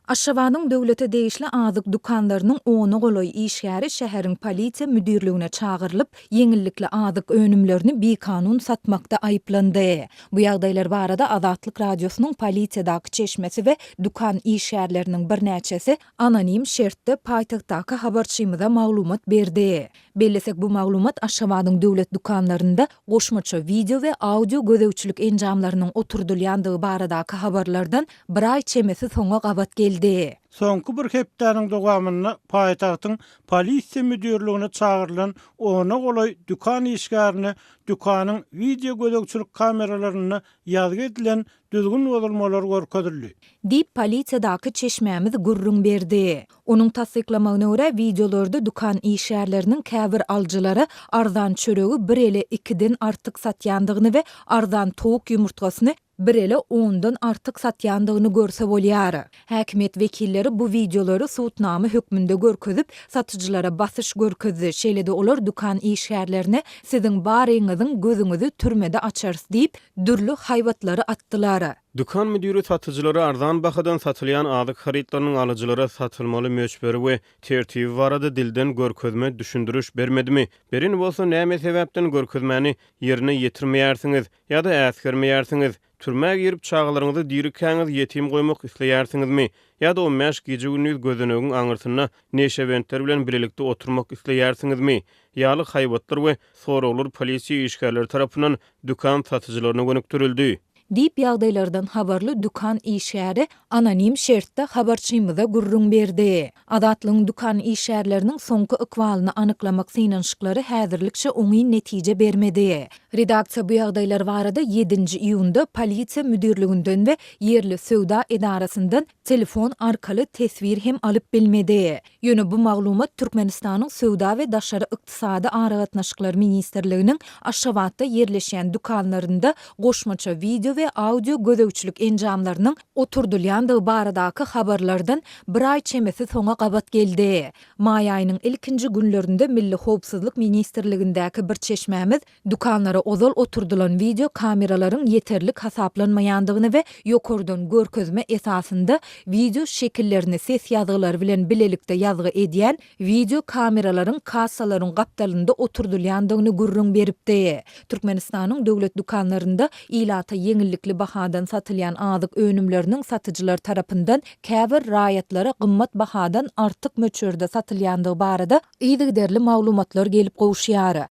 Aşşabanyň döwlete değişli azyk dukanlarynyň ony goloý işgäri şäheriň polisiýa müdirligine çağırlyp, yeňillikli azyk önümlerini bekanun satmakda aýplandy. Bu ýagdaýlar barada Azatlyk radiosynyň polisiýadaky çeşmesi we dukan işgärleriniň birnäçesi anonim şertde paýtagtdaky habarçymyza maglumat berdi. Bellesek bu maglumat Aşşabanyň döwlet dukanlarynda goşmaça video we audio gözegçilik enjamlarynyň oturdylýandygy baradaky habarlardan bir ay çemesi soňa gabat geldi. Soňky bir hepdäniň dowamyny paýtagtyň polisiýa müdirligine çağırılan ony goloý dukan işgärini dukanyň video gözegçilik kameralaryny ýazgy edilen düzgün bozulmalar görkezildi. Dip polisiýadaky çeşmämiz gurrun berdi. Onuň tasdiklamagyna görä videolarda dukan işgärleriniň käbir aljylary arzan çöregi bir ele 2den artyk satýandygyny we arzan towuk ýumurtgasyny bir ele 10dan artyk satýandygyny görse bolýar. Häkimet wekilleri bu videolary suwtnamy hökmünde görkezip satyjylara basyş görkezdi. Şeýle-de olar dukan işgärlerini siziň baryňyzyň gözüňizi türmede açarsy diýip dürli haýwatlary atdylar. Dukan müdiri satıcıları arzan bahadan satılyan azyk haritlarynyň alyjylara satylmaly möçberi we tertibi barada dilden görkezme düşündürüş bermedimi? Berin bolsa näme sebäpden görkezmäni ýerine ýetirmeýärsiňiz ýa-da äsgermeýärsiňiz? Türmäge girip çağlaryňyzy dirikäňiz ýetim goýmak isleýärsiňizmi? Ýa-da o mäş gije gündüz gözünegiň aňyrtyna neşe bentler bilen birlikde oturmak isleýärsiňizmi? Ýaly haýwatlar we soraglar polisiýa işgärleri tarapyndan dukan satyjylaryna gönükdirildi. Dip ýagdaýlardan habarly dukan işgäri anonim şertde habarçymyza gurrun berdi. Azatlyň dukan işgärleriniň soňky ykbalyny anyklamak synanşyklary häzirlikçe oňy netije bermedi. Redaksiýa bu ýagdaýlar barada 7-nji iýunda polisiýa müdirliginden we ýerli söwda edarasyndan telefon arkaly tesbir hem alyp bilmedi. Ýöne bu maglumat Türkmenistanyň söwda we daşary ykdysady aragatnaşyklar ministrliginiň Aşşabatda ýerleşýän dukanlarynda goşmaça video we audio gözegçilik enjamlarynyň oturdylýandygy baradaky habarlardan bir ay çemesi soňa gabat geldi. Maý aýynyň ilkinji günlerinde Milli Howpsuzlyk ministrligindäki bir çeşmämiz dukanlara ozal oturdulan video kameralaryň yeterlik hasaplanmaýandygyny we ýokurdan görkezme esasynda video şekillerini ses ýazgylary bilen bilelikde ýazgy edýän video kameralaryň kassalaryň gapdalynda oturdylýandygyny gurrun beripdi. Türkmenistanyň döwlet dukanlarynda ilata yeňillikli bahadan satylýan azyk önümleriniň satyjylar tarapyndan käbir raýatlara gymmat bahadan artyk möçberde satylýandygy barada ýygyderli maglumatlar gelip gowuşýar.